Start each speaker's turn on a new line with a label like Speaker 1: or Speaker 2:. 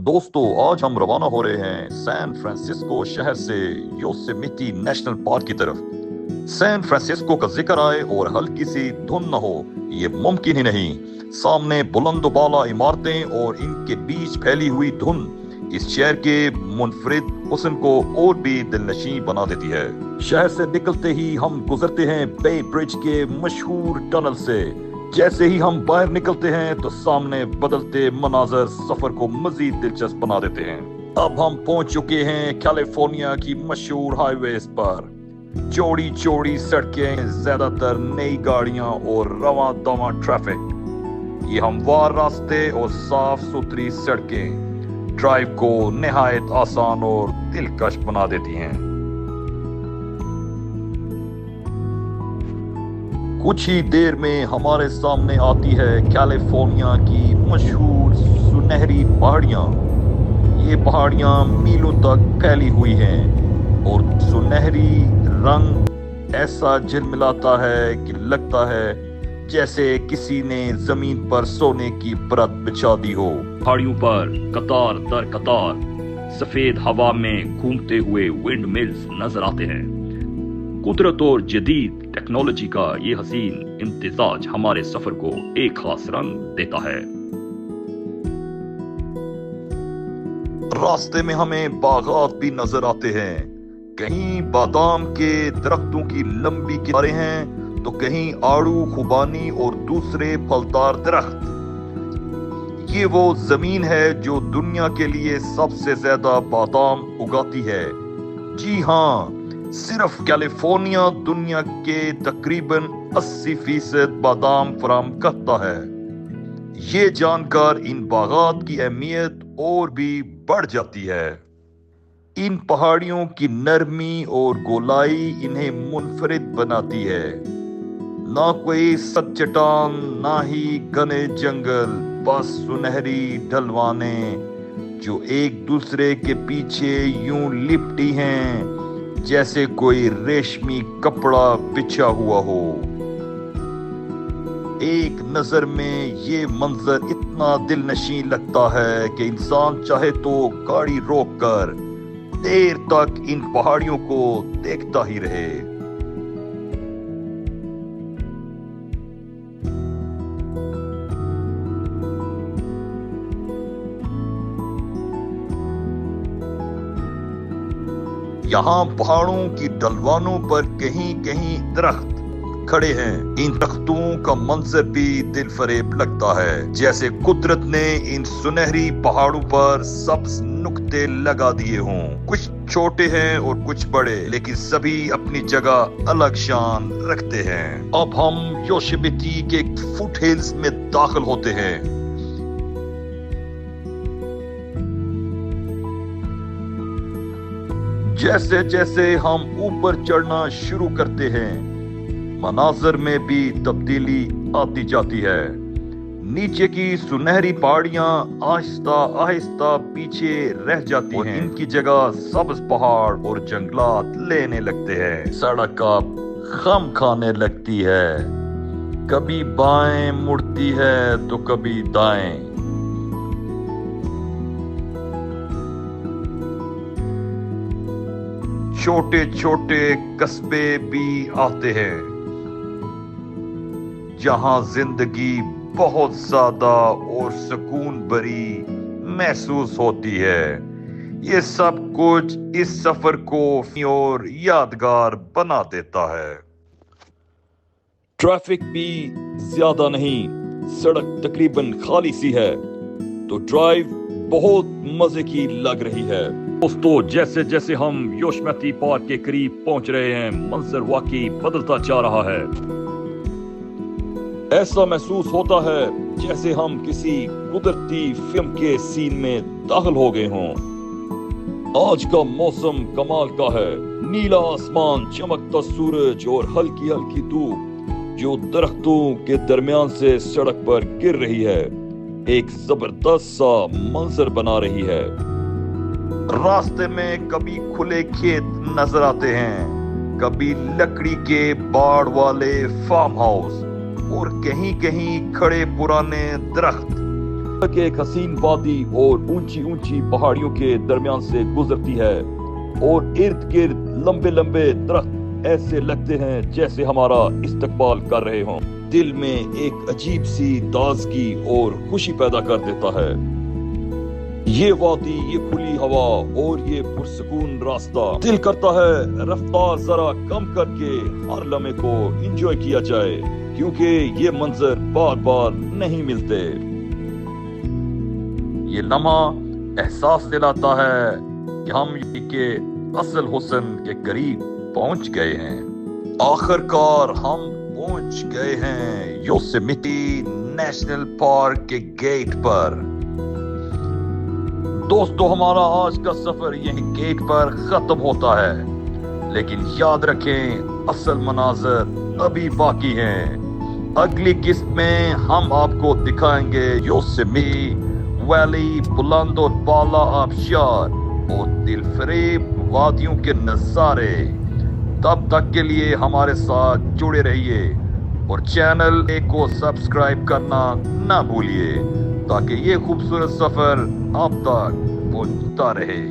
Speaker 1: दोस्तों, आज हम रवाना हो रहे हैं सैन फ्रांसिस्को शहर से योसेमिटी नेशनल पार्क की तरफ। सैन फ्रांसिस्को का जिक्र आए और हल्की सी धुंध न हो, ये मुमकिन ही नहीं। सामने बुलंद-बाला इमारतें और इनके बीच फैली हुई धुंध इस शहर के मुनफरिद हुस्न को और भी दिलनशीं बना देती है। शहर से निकलते ही हम गुजरते हैं बे ब्रिज के मशहूर टनल से। जैसे ही हम बाहर निकलते हैं तो सामने बदलते मनाजर सफर को मजीद दिलचस्प बना देते हैं। अब हम पहुंच चुके हैं कैलिफोर्निया की मशहूर हाईवेज पर। चौड़ी चौड़ी सड़कें, ज्यादातर नई गाड़ियां और रवां दवां ट्रैफिक। ये हमवार रास्ते और साफ सुथरी सड़कें ड्राइव को निहायत आसान और दिलकश बना देती हैं। कुछ ही देर में हमारे सामने आती है कैलिफोर्निया की मशहूर सुनहरी पहाड़ियां। ये पहाड़ियां मीलों तक फैली हुई हैं और सुनहरी रंग ऐसा झिलमिलाता है कि लगता है जैसे किसी ने जमीन पर सोने की परत बिछा दी हो। पहाड़ियों पर कतार दर कतार सफेद हवा में घूमते हुए विंड मिल्स नजर आते हैं। कुदरत और जदीद टेक्नोलॉजी का ये हसीन इम्तिजाज हमारे सफर को एक खास रंग देता है। रास्ते में हमें बागात भी नजर आते हैं। कहीं बादाम के दरख्तों की लंबी किनारे हैं तो कहीं आड़ू, खुबानी और दूसरे फलदार दरख्त। ये वो जमीन है जो दुनिया के लिए सबसे ज्यादा बादाम उगाती है। जी हाँ, सिर्फ कैलिफोर्निया दुनिया के तकरीबन 80% बादाम फराम करता है। ये जानकर इन बागात की अहमियत और भी बढ़ जाती है। इन पहाड़ियों की नरमी और गोलाई इन्हें मुनफरिद बनाती है। ना कोई सख्त चट्टान, ना ही घने जंगल, बस सुनहरी ढलवाने जो एक दूसरे के पीछे यूं लिपटी हैं जैसे कोई रेशमी कपड़ा बिछा हुआ हो। एक नजर में ये मंजर इतना दिलनशीं लगता है कि इंसान चाहे तो गाड़ी रोककर देर तक इन पहाड़ियों को देखता ही रहे। यहाँ पहाड़ों की ढलवानों पर कहीं कहीं दरख्त खड़े हैं। इन दरख्तों का मंजर भी दिल फरेब लगता है, जैसे कुदरत ने इन सुनहरी पहाड़ों पर सब्ज नुक्ते लगा दिए हों। कुछ छोटे हैं और कुछ बड़े, लेकिन सभी अपनी जगह अलग शान रखते हैं। अब हम योसेमिटी के फुट हिल्स में दाखिल होते हैं। जैसे जैसे हम ऊपर चढ़ना शुरू करते हैं, मनाजर में भी तब्दीली आती जाती है। नीचे की सुनहरी पहाड़ियां आहिस्ता आहिस्ता पीछे रह जाती हैं। इनकी जगह सब्ज पहाड़ और जंगलात लेने लगते हैं। सड़क अब खम खाने लगती है, कभी बाएं मुड़ती है तो कभी दाएं। छोटे छोटे कस्बे भी आते हैं जहां जिंदगी बहुत ज्यादा और सुकून भरी महसूस होती है। ये सब कुछ इस सफर को और यादगार बना देता है। ट्रैफिक भी ज्यादा नहीं, सड़क तकरीबन खाली सी है, तो ड्राइव बहुत मजे की लग रही है। दोस्तों, जैसे जैसे हम योसेमिटी पार्क के करीब पहुंच रहे हैं, मंजर वाकई बदलता जा रहा है। ऐसा महसूस होता है जैसे हम किसी कुदरती फिल्म के सीन में दाखिल हो गए हों। आज का मौसम कमाल का है। नीला आसमान, चमकता सूरज और हल्की हल्की धूप जो दरख्तों के दरमियान से सड़क पर गिर रही है, एक जबरदस्त सा मंजर बना रही है। रास्ते में कभी खुले खेत नजर आते हैं, कभी लकड़ी के बाड़ वाले फार्म हाउस और कहीं कहीं खड़े पुराने दरख्त। کہ ایک حسین وادی اور اونچی اونچی پہاڑیوں کے درمیان سے گزرتی ہے اور ارد گرد لمبے لمبے درخت ایسے لگتے ہیں جیسے ہمارا استقبال کر رہے ہوں. دل میں ایک عجیب سی تازگی اور خوشی پیدا کر دیتا ہے. یہ وادی، یہ کھلی ہوا اور یہ پرسکون راستہ، دل کرتا ہے رفتار ذرا کم کر کے ہر لمحے کو انجوائے کیا جائے، کیونکہ یہ منظر بار بار نہیں ملتے. یہ لمحہ احساس دلاتا ہے کہ ہم کے اصل حسن کے قریب پہنچ گئے ہیں. آخر کار ہم پہنچ گئے ہیں یوسیمیٹی نیشنل پارک کے گیٹ پر. دوستو، ہمارا آج کا سفر یہیں گیٹ پر ختم ہوتا ہے، لیکن یاد رکھیں اصل مناظر ابھی باقی ہیں. اگلی قسط میں ہم آپ کو دکھائیں گے یوسیمیٹی ویلی، بلند اور بالا آبشار اور دل فریب وادیوں کے نظارے. تب تک کے لیے ہمارے ساتھ جڑے رہیے اور چینل کو سبسکرائب کرنا نہ بھولیے تاکہ یہ خوبصورت سفر آپ تک پہنچتا رہے.